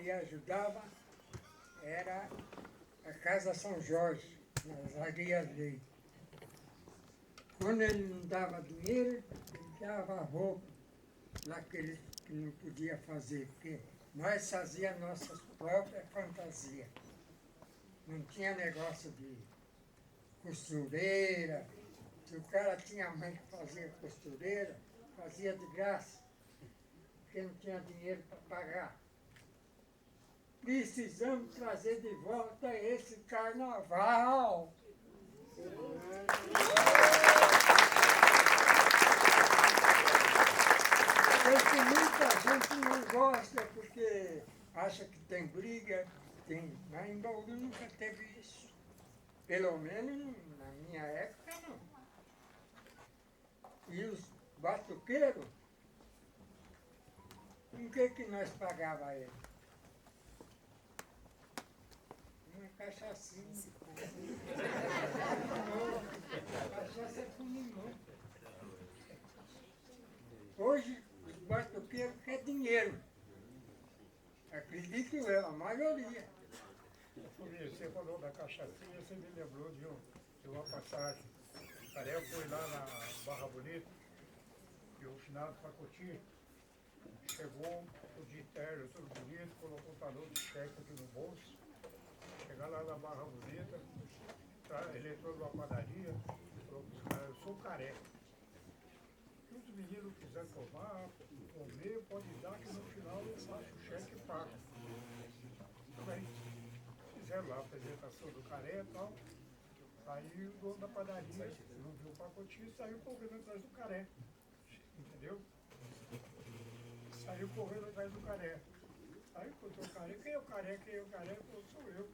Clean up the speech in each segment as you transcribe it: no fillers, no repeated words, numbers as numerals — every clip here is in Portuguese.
me ajudava era a Casa São Jorge, nas Arias Leite. Quando ele não dava dinheiro, ele dava roupa naquele que não podia fazer, porque nós fazíamos nossas próprias fantasias. Não tinha negócio de costureira. Se o cara tinha mãe que fazia costureira, fazia de graça, porque não tinha dinheiro para pagar. Precisamos trazer de volta esse carnaval. Eu sei que muita gente não gosta porque acha que tem briga, mas em Bauru nunca teve isso. Pelo menos na minha época não. E os batuqueiros, com que nós pagava ele? Uma cachaçinha. Cachaça com limão. Hoje, os batuqueiros querem dinheiro. Acredito eu, a maioria. Você falou da cachaçinha, você me lembrou de uma passagem. O Caré foi lá na Barra Bonita, e o finado Pacoti chegou, o de terno, tudo bonito, colocou um talão de cheque aqui no bolso. Chegar lá na Barra Bonita, ele entrou numa padaria, falou para os caras, eu sou Caré. Se os meninos quiserem tomar, comer, pode dar que no final eu faço o cheque e pago. Também. Fizeram lá a apresentação do Caré e tal. Aí o dono da padaria não viu o pacotinho e saiu correndo atrás do Caré. Entendeu? Saiu correndo atrás do Caré. Aí encontrou o Caré. Quem é o Caré? Quem é o Caré? Ele falou, sou eu.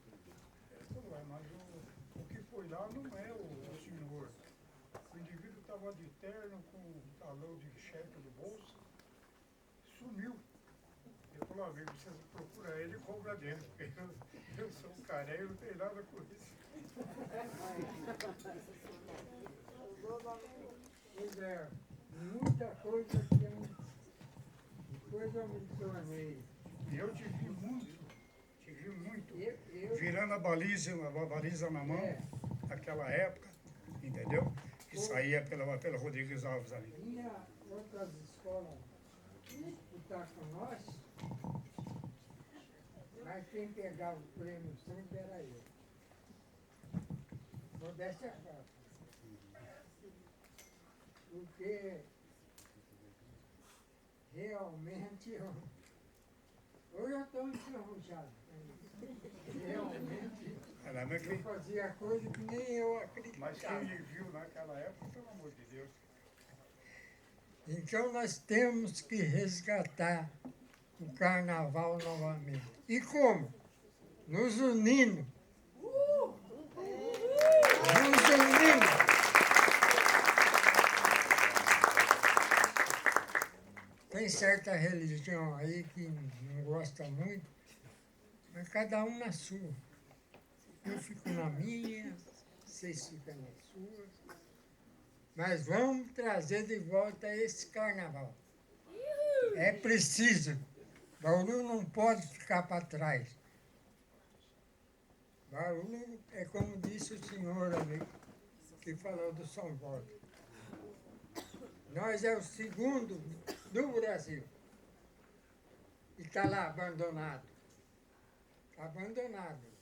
Ele falou, mas o que foi lá não é o senhor. O indivíduo estava de terno com um talão de cheque no bolso. Sumiu. Ele falou, amigo, você procura ele e compra dele, porque eu sou um Caré e não tenho nada com isso. Pois é, muita coisa que depois eu me tornei. E eu te vi muito. Eu Virando a baliza na mão, naquela época, entendeu? Que saía pela Rodrigues Alves ali. tinha outras escolas disputar com nós, mas quem pegava o prêmio sempre era eu. Modéstia à parte. Porque realmente hoje eu estou enferrujado. Realmente eu fazia coisa que nem eu acreditava. Mas quem lhe viu naquela época, pelo amor de Deus. Então nós temos que resgatar o carnaval novamente. E como? Nos unindo. Nos unindo. Tem certa religião aí que não gosta muito, mas cada um na sua. Eu fico na minha, vocês ficam na sua. Mas vamos trazer de volta esse carnaval. É preciso. Bauru não pode ficar para trás. Bauru é como disse o senhor ali, que falou do São Paulo. Nós é o segundo do Brasil. E está lá abandonado. Abandonado.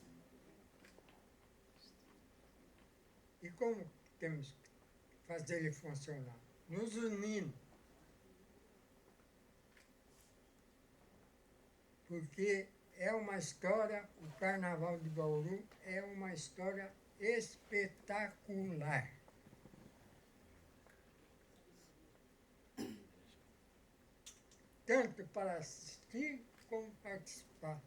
E como temos que fazer ele funcionar? Nos unindo. Porque é uma história, o Carnaval de Bauru é uma história espetacular. Tanto para assistir como participar.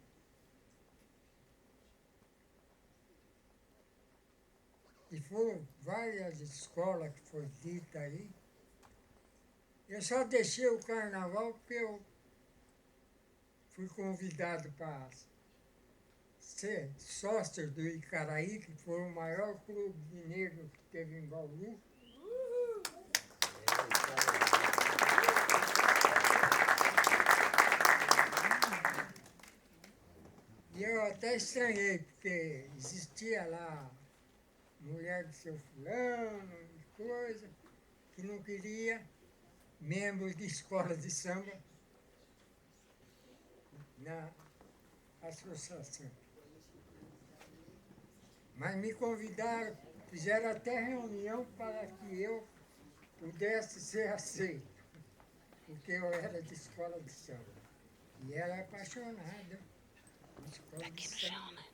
E foram várias escolas que foi dita aí. Eu só deixei o carnaval porque eu fui convidado para ser sócio do Icaraí, que foi o maior clube de negro que teve em Bauru. E eu até estranhei, porque existia lá mulher do seu fulano e coisa, que não queria membros de escola de samba na associação. Mas me convidaram, fizeram até reunião para que eu pudesse ser aceito, porque eu era de escola de samba. E era apaixonada por escola de samba.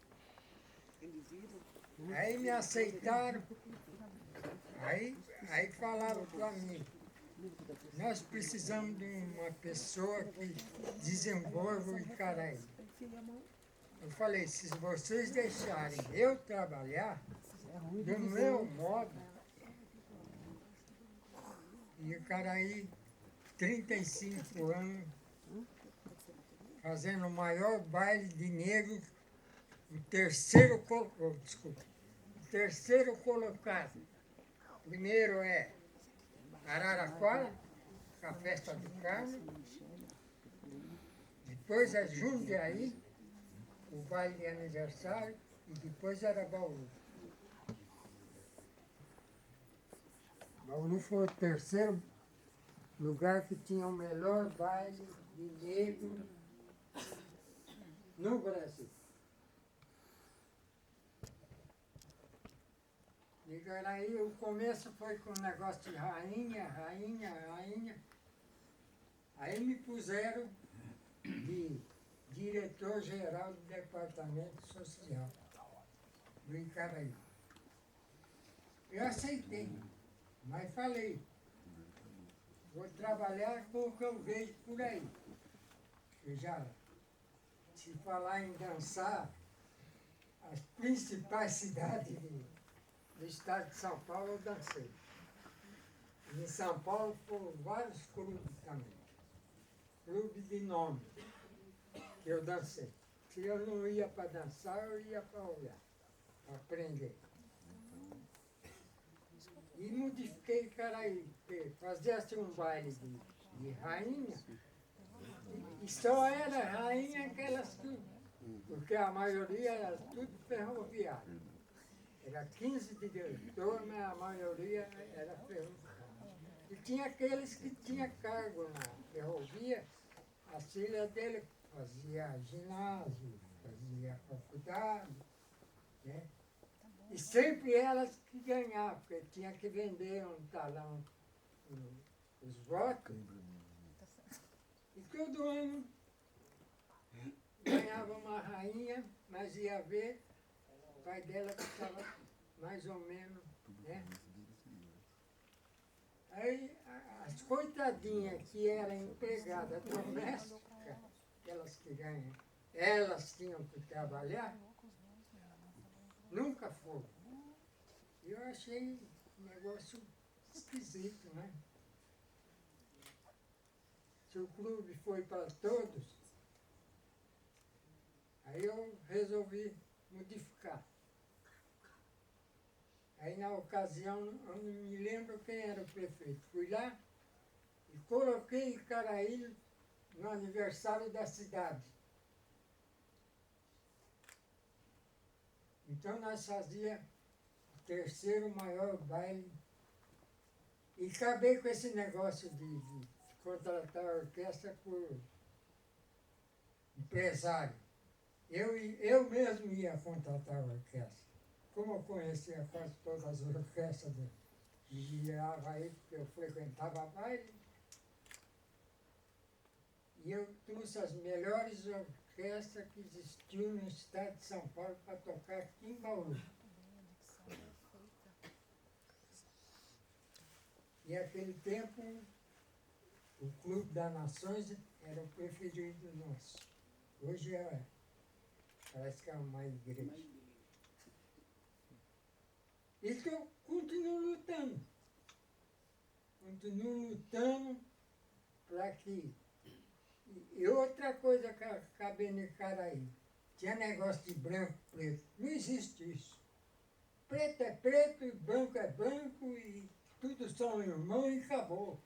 Aí me aceitaram, aí falaram para mim, nós precisamos de uma pessoa que desenvolva o Icaraí. Eu falei, se vocês deixarem eu trabalhar do meu modo, e Icaraí, 35 anos, fazendo o maior baile de negro, o terceiro colocado. Primeiro é Araraquara, a festa do Carmo, depois é Jundiaí, o baile de aniversário, e depois era Bauru. Bauru foi o terceiro lugar que tinha o melhor baile de negro no Brasil. E aí o começo foi com o negócio de rainha. Aí me puseram de diretor-geral do Departamento Social do Icaraí. Eu aceitei, mas falei, vou trabalhar com o que eu vejo por aí. Eu já, se falar em dançar, as principais cidades do estado de São Paulo eu dancei. Em São Paulo foram vários clubes também. Clube de nome que eu dancei. Se eu não ia para dançar, eu ia para olhar, para aprender. E modifiquei Icaraí, fazia-se um baile de rainha, e só era rainha aquelas que, porque a maioria era tudo ferroviário. Era 15 de diretor, mas a maioria era ferroviária. E tinha aqueles que tinham cargo na ferrovia, a filha dele fazia ginásio, fazia faculdade, né? E sempre elas que ganhavam, porque tinha que vender um talão, os votos. E todo ano ganhava uma rainha, mas ia ver, o pai dela que estava mais ou menos, né? Aí as coitadinhas que eram empregadas domésticas, aquelas que ganham, elas tinham que trabalhar, nunca foram. Eu achei um negócio esquisito, né? Se o clube foi para todos, aí eu resolvi modificar. Aí na ocasião, eu não me lembro quem era o prefeito. Fui lá e coloquei Icaraí no aniversário da cidade. Então nós fazíamos o terceiro maior baile. E acabei com esse negócio de contratar a orquestra por empresário. Eu mesmo ia contratar a orquestra. Como eu conhecia quase todas as orquestras de Iraí, porque eu frequentava baile, e eu trouxe as melhores orquestras que existiam no estado de São Paulo para tocar aqui em Bauru. E naquele tempo, o Clube das Nações era o preferido nosso. Hoje parece que é uma igreja. E que eu continuo lutando. Continuo lutando para que... E outra coisa que acabei no Icaraí, tinha negócio de branco, preto. Não existe isso. Preto é preto, e branco é branco, e tudo são irmãos e acabou.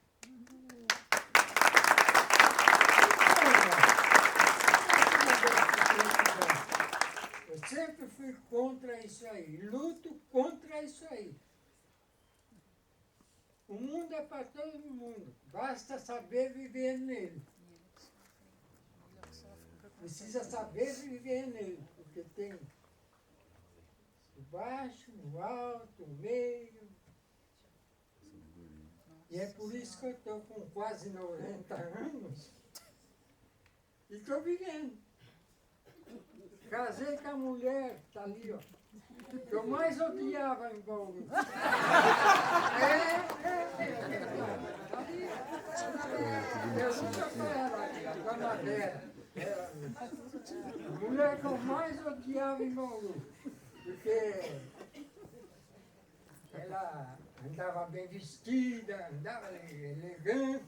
sempre fui contra isso aí, luto contra isso aí. O mundo é para todo mundo, basta saber viver nele. Precisa saber viver nele, porque tem o baixo, o alto, o meio. E é por isso que eu estou com quase 90 anos e estou vivendo. Casei com a mulher, está ali, ó, que eu mais odiava em Bauru. Eu nunca fui ela, a dona Vera. A mulher que eu mais odiava em Bauru, porque ela andava bem vestida, andava elegante.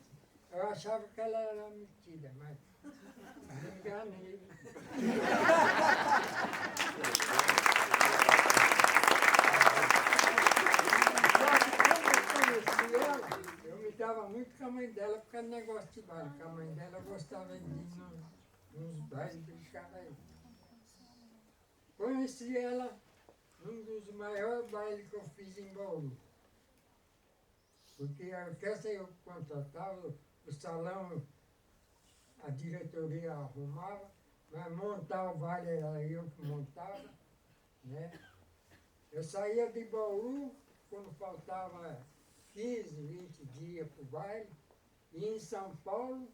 Eu achava que ela era metida, mas me enganei. Quando eu conheci ela, eu me dava muito com a mãe dela por causa do negócio de baile, porque a mãe dela gostava de ir nos bailes brincar aí. Conheci ela num dos maiores bailes que eu fiz em Bauru. Porque a orquestra eu contratava, o salão a diretoria arrumava, mas montar o baile era eu que montava, né? Eu saía de Bauru quando faltava 15, 20 dias para o baile, e em São Paulo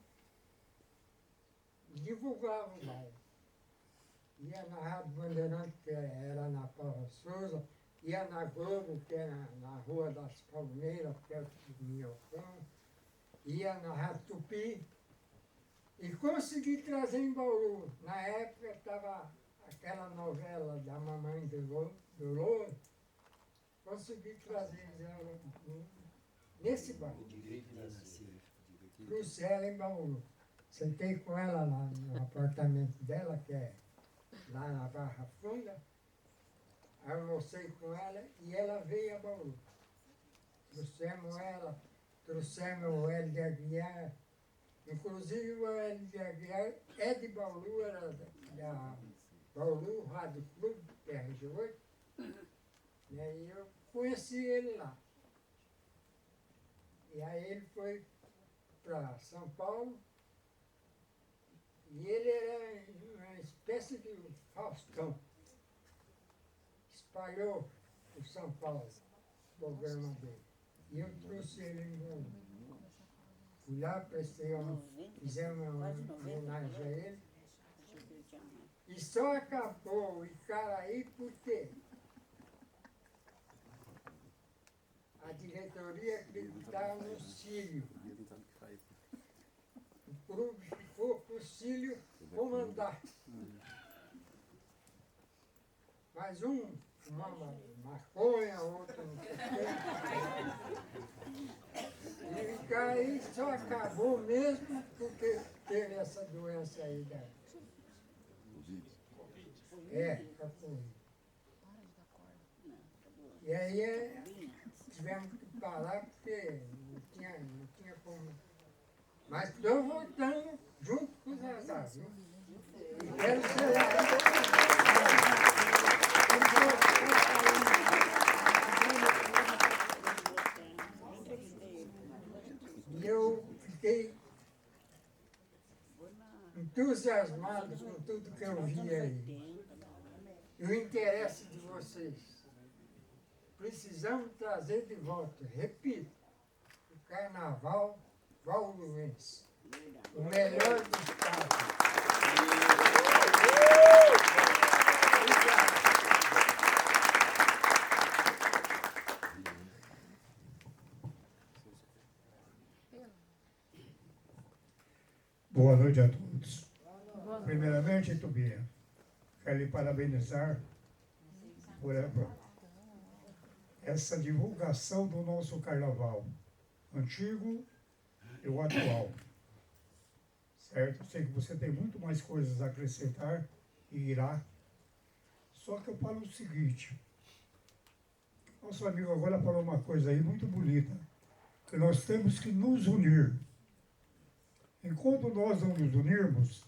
divulgava o baile. Ia na Rádio Bandeirante, que era na Paula Souza, ia na Globo, que era na Rua das Palmeiras, perto do Minhocão, ia na Rádio Tupi, e consegui trazer em Bauru. Na época estava aquela novela da Mamãe do Louro, consegui trazer ela nesse baile. Trouxe ela em Bauru. Sentei com ela lá no apartamento dela, que é lá na Barra Funda, almocei com ela e ela veio a Bauru. Trouxemos ela, trouxemos o Hélio de Aguiar, inclusive o Hélio de Aguiar é de Bauru, era da Bauru Rádio Clube, RG8, e aí eu conheci ele lá. E aí ele foi para São Paulo, e ele era uma espécie de Faustão. Espalhou o São Paulo, o programa dele. E eu trouxe ele em Bauru. Fui lá, fizemos uma homenagem a ele. E só acabou o Icaraí porque a diretoria acreditava no Cílio. O clube ficou para o Cílio comandar. Mas um fumava maconha, outro não sei o quê. E o Icaraí só acabou mesmo porque teve essa doença aí da... a Covid. E aí tivemos que parar porque não tinha como. Mas estou voltando junto com os Zazá, viu? E quero ser E eu fiquei entusiasmado com tudo que eu vi aí. E o interesse de vocês. Precisamos trazer de volta, repito, o carnaval bauruense. O melhor do estado. Boa noite a todos. Primeiramente, Tubinha, quero lhe parabenizar por essa divulgação do nosso carnaval, antigo e o atual. Certo? Sei que você tem muito mais coisas a acrescentar e irá. Só que eu falo o seguinte, nosso amigo agora falou uma coisa aí muito bonita, que nós temos que nos unir. Enquanto nós não nos unirmos,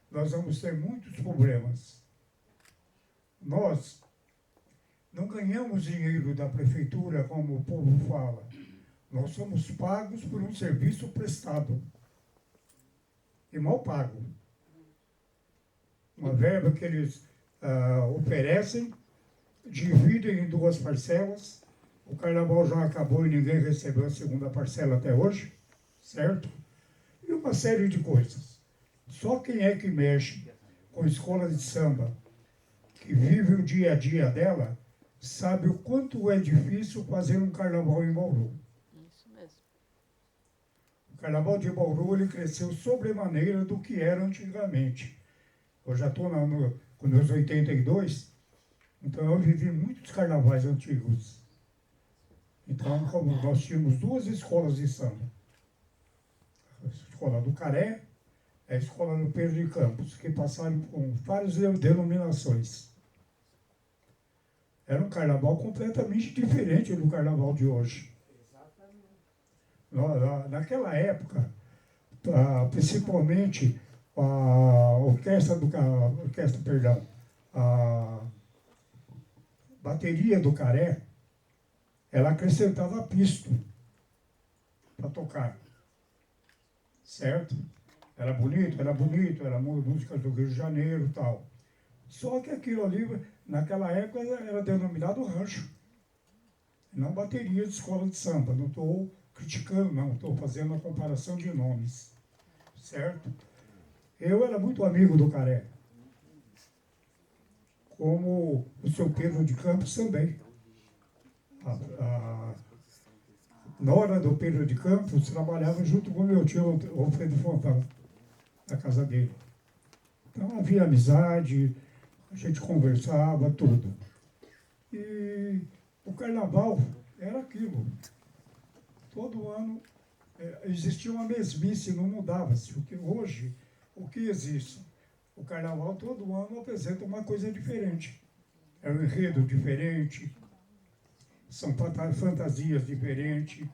nós vamos ter muitos problemas. nós não ganhamos dinheiro da prefeitura, como o povo fala. Nós somos pagos por um serviço prestado. E mal pago. Uma verba que eles oferecem, dividem em 2 parcelas. O carnaval já acabou e ninguém recebeu a segunda parcela até hoje, certo? E uma série de coisas. Só quem é que mexe com a escola de samba, que vive o dia a dia dela, sabe o quanto é difícil fazer um carnaval em Bauru. Isso mesmo. O carnaval de Bauru ele cresceu sobremaneira do que era antigamente. Eu já estou com meus 82, então eu vivi muitos carnavais antigos. Então, como nós tínhamos 2 escolas de samba, a escola do Caré e a escola do Pedro de Campos, que passaram com várias denominações. Era um carnaval completamente diferente do carnaval de hoje. Naquela época, principalmente a bateria do Caré, ela acrescentava pisto para tocar, certo? Era bonito, era música do Rio de Janeiro e tal. Só que aquilo ali, naquela época, era denominado rancho, não bateria de escola de samba. Não estou criticando, não, estou fazendo uma comparação de nomes, certo? Eu era muito amigo do Caré, como o seu Pedro de Campos também. A nora do Pedro de Campos trabalhava junto com meu tio Alfredo Fontão, na casa dele. Então havia amizade, a gente conversava, tudo. E o carnaval era aquilo. Todo ano existia uma mesmice, não mudava-se. Porque hoje, o que existe? O carnaval todo ano apresenta uma coisa diferente. É um enredo diferente, são fantasias diferentes,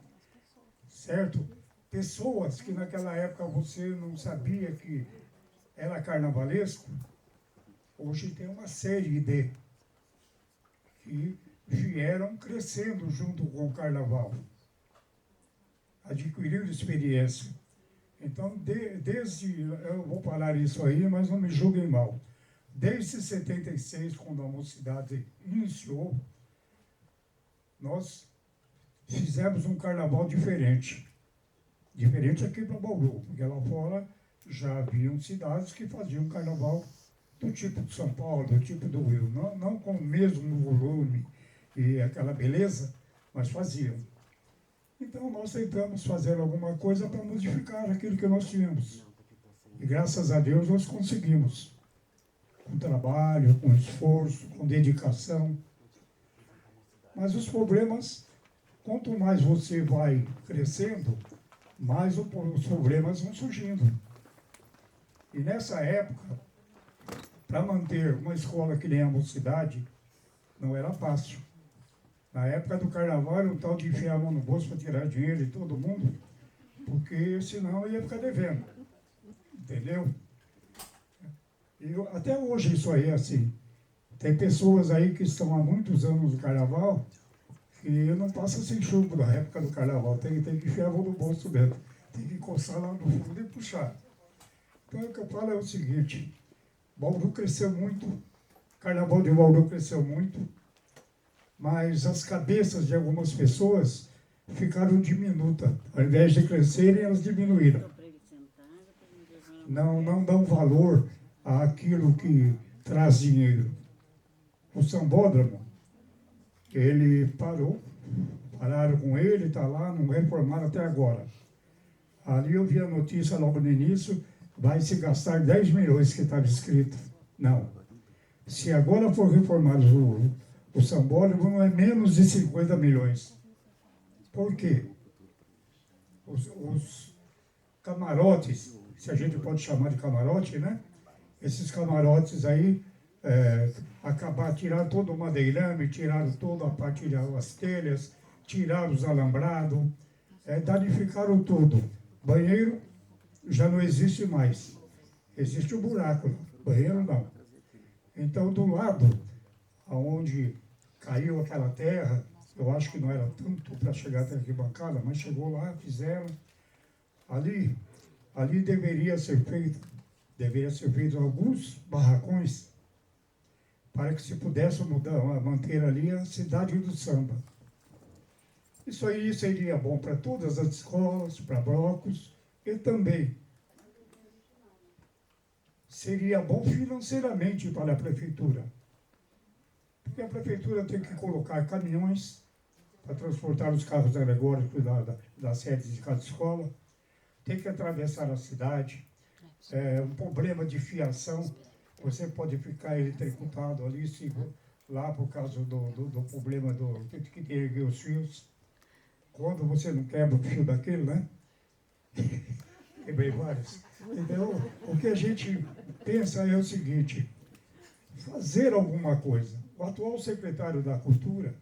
certo? Pessoas que naquela época você não sabia que era carnavalesco, hoje tem uma série de que vieram crescendo junto com o carnaval, adquiriram experiência. Então, eu vou falar isso aí, mas não me julguem mal. Desde 76, quando a mocidade iniciou, nós fizemos um carnaval diferente. Diferente aqui para Bauru, porque lá fora já haviam cidades que faziam carnaval do tipo de São Paulo, do tipo do Rio. Não com o mesmo volume e aquela beleza, mas faziam. Então nós tentamos fazer alguma coisa para modificar aquilo que nós tínhamos. E graças a Deus nós conseguimos. Com trabalho, com esforço, com dedicação. Mas os problemas, quanto mais você vai crescendo, mais os problemas vão surgindo. E nessa época, para manter uma escola que nem a mocidade, não era fácil. Na época do carnaval, era um tal de enfiar a mão no bolso para tirar dinheiro de todo mundo, porque senão ia ficar devendo. Entendeu? Até hoje isso aí é assim. Tem pessoas aí que estão há muitos anos no carnaval que não passa sem chumbo na época do carnaval. Tem que enfiar a mão no bolso dentro. Tem que encostar lá no fundo e puxar. Então o que eu falo é o seguinte, Bauru cresceu muito, o carnaval de Bauru cresceu muito, mas as cabeças de algumas pessoas ficaram diminutas. Ao invés de crescerem, elas diminuíram. Não dão valor àquilo que traz dinheiro. O Sambódromo, ele pararam com ele, está lá, não reformaram até agora. Ali eu vi a notícia logo no início, vai se gastar 10 milhões que estava escrito. Não. Se agora for reformado o Sambódromo, não é menos de 50 milhões. Por quê? Os camarotes, se a gente pode chamar de camarote, né? Esses camarotes aí, tiraram todo o madeirame, tiraram toda a parte das telhas, tiraram os alambrados, danificaram tudo. Banheiro já não existe mais. Existe o buraco, banheiro não. Então, do lado, aonde caiu aquela terra, eu acho que não era tanto para chegar até a arquibancada, mas chegou lá, fizeram. Ali deveria ser feito alguns barracões para que se pudesse manter ali a cidade do samba. Isso aí seria bom para todas as escolas, para blocos, e também seria bom financeiramente para a prefeitura. Porque a prefeitura tem que colocar caminhões para transportar os carros alegóricos das sedes de cada escola, tem que atravessar a cidade, um problema de fiação, você pode ficar eletrocutado ali, lá por causa do problema que tem que erguer os fios. Quando você não quebra o fio daquele, né? Quebrei vários. Então, o que a gente pensa é o seguinte, fazer alguma coisa. O atual secretário da Cultura,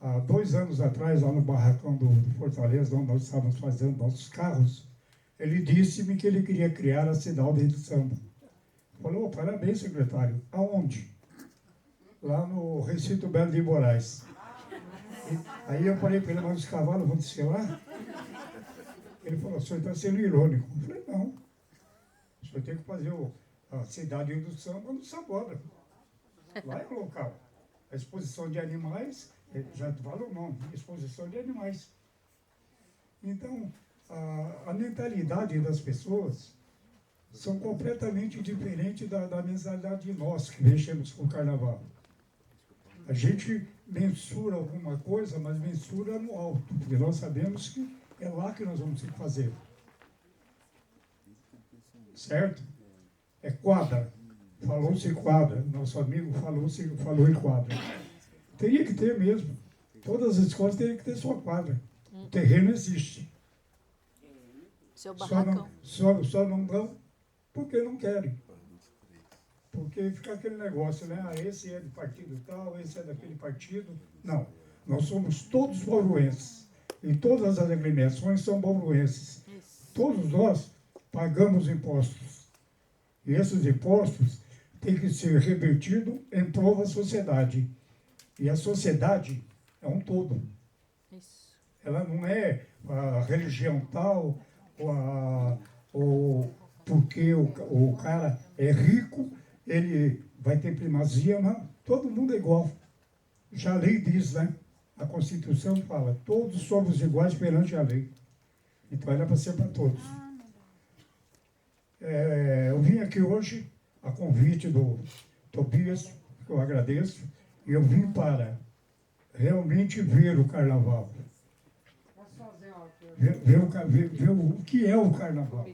há 2 anos atrás, lá no barracão do Fortaleza, onde nós estávamos fazendo nossos carros, ele disse-me que ele queria criar a cidade do samba. Falou, parabéns, secretário. Aonde? Lá no Recinto Belo de Moraes. Aí eu falei para ele, mas os cavalos vão descer lá? Ele falou, o senhor está sendo irônico. Eu falei, não. O senhor tem que fazer a cidade do samba no Sambódromo. Lá é o local. A exposição de animais, já fala o nome, exposição de animais. Então, a mentalidade das pessoas são completamente diferentes da mentalidade de nós que mexemos com o carnaval. A gente mensura alguma coisa, mas mensura no alto, porque nós sabemos que é lá que nós vamos ter que fazer. Certo? É quadra. Falou-se quadra. Nosso amigo falou em quadra. Teria que ter mesmo. Todas as escolas teriam que ter sua quadra. O terreno existe. Seu barracão. Só não dão porque não querem. Porque fica aquele negócio, né? Esse é do partido tal, esse é daquele partido. Não. Nós somos todos bauruenses. E todas as agremiações são bauruenses. Todos nós pagamos impostos. E esses impostos têm que ser revertidos em prol da sociedade. E a sociedade é um todo. Isso. Ela não é a religião tal, ou porque o cara é rico, ele vai ter primazia, não. Todo mundo é igual. Já a lei diz, né? A Constituição fala, todos somos iguais perante a lei. Então era para ser para todos. Eu vim aqui hoje, a convite do Tobias, que eu agradeço, e eu vim para realmente ver o carnaval. Ver o que é o carnaval.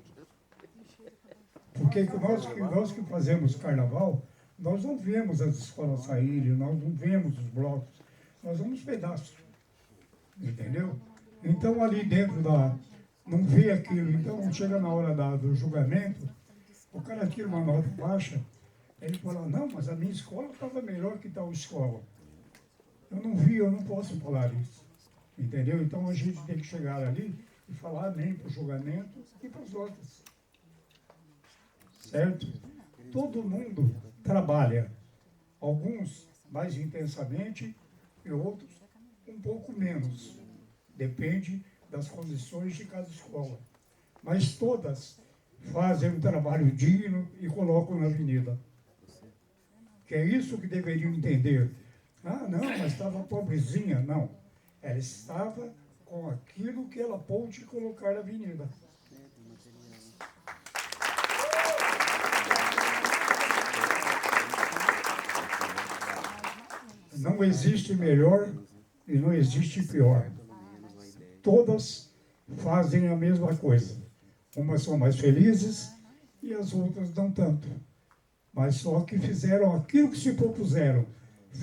Porque nós que fazemos carnaval, nós não vemos as escolas saírem, nós não vemos os blocos, nós vamos pedaços. Entendeu? Então ali dentro não vê aquilo, então chega na hora do julgamento, o cara tira uma nota baixa, ele fala, não, mas a minha escola estava melhor que tal escola. Eu não vi, eu não posso falar isso. Entendeu? Então a gente tem que chegar ali e falar amém para o julgamento e para as notas. Certo? Todo mundo trabalha, alguns mais intensamente e outros um pouco menos. Depende das condições de cada escola. Mas todas fazem um trabalho digno e colocam na avenida. Que é isso que deveriam entender. Ah, não, mas estava pobrezinha. Não. Ela estava com aquilo que ela pôde colocar na avenida. Não existe melhor e não existe pior. Todas fazem a mesma coisa. Umas são mais felizes e as outras não tanto. Mas só que fizeram aquilo que se propuseram,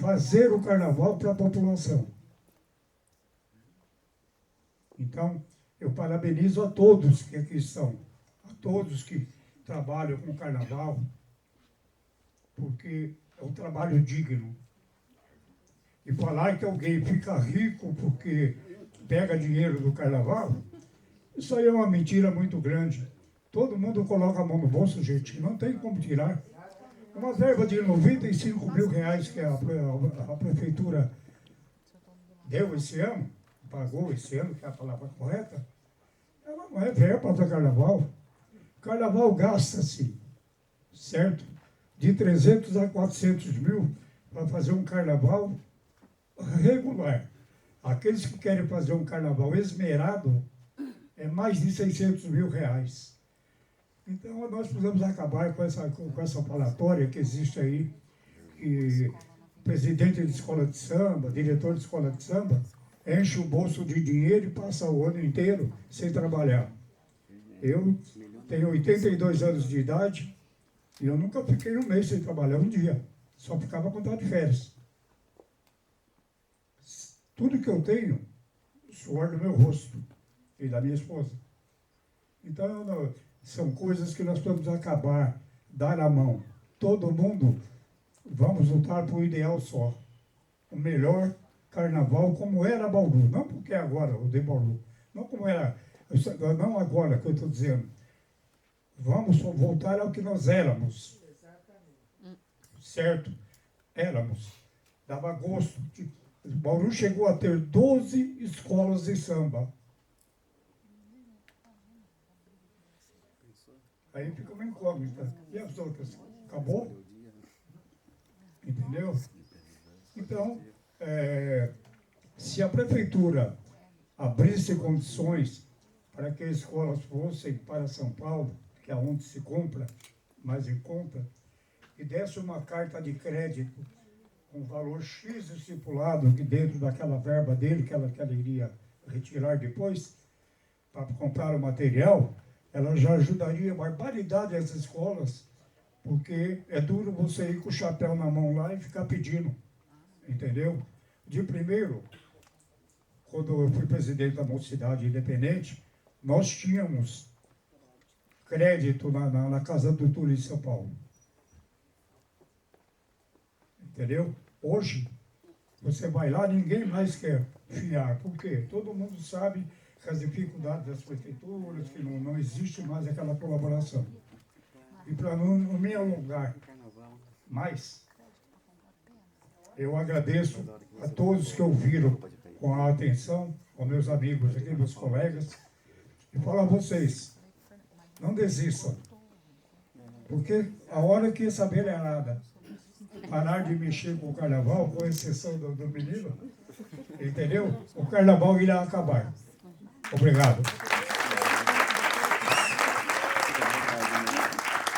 fazer o carnaval para a população. Então, eu parabenizo a todos que aqui estão, a todos que trabalham com o carnaval, porque é um trabalho digno. E falar que alguém fica rico porque pega dinheiro do carnaval, isso aí é uma mentira muito grande. Todo mundo coloca a mão no bolso, gente, não tem como tirar. Uma verba de 95 mil reais que a prefeitura deu esse ano, pagou esse ano, que é a palavra correta, ela não é verba para carnaval. Carnaval gasta-se, certo? De 300 a 400 mil para fazer um carnaval regular. Aqueles que querem fazer um carnaval esmerado é mais de 600 mil reais. Então, nós precisamos acabar com essa falatória que existe aí, que presidente de escola de samba, diretor de escola de samba, enche o bolso de dinheiro e passa o ano inteiro sem trabalhar. Eu tenho 82 anos de idade e eu nunca fiquei um mês sem trabalhar um dia. Só ficava quando estava de férias. Tudo que eu tenho, suor do meu rosto e da minha esposa. Então, são coisas que nós precisamos acabar, dar a mão. Todo mundo, vamos lutar por um ideal só. O melhor carnaval como era Bauru. Não porque é agora o de Bauru. Não como era, não agora que eu estou dizendo. Vamos voltar ao que nós éramos. Certo? Éramos. Dava gosto. Bauru chegou a ter 12 escolas de samba. Aí fica uma incógnita. E as outras? Acabou? Entendeu? Então, se a prefeitura abrisse condições para que as escolas fossem para São Paulo, que é onde se compra mais em conta, e desse uma carta de crédito com valor X estipulado que dentro daquela verba dele, que ela iria retirar depois, para comprar o material, ela já ajudaria barbaridade as escolas, porque é duro você ir com o chapéu na mão lá e ficar pedindo, entendeu? De primeiro, quando eu fui presidente da Mocidade Independente, nós tínhamos crédito na Casa do Túlio em São Paulo. Entendeu? Hoje, você vai lá, ninguém mais quer fiar. Por quê? Todo mundo sabe que as dificuldades das prefeituras, que não existe mais aquela colaboração. E para não me alongar mais, eu agradeço a todos que ouviram com a atenção, com meus amigos aqui, meus colegas, e falo a vocês, não desistam, porque a hora que essa beirada parar de mexer com o carnaval, com exceção do menino, entendeu? O carnaval irá acabar. Obrigado.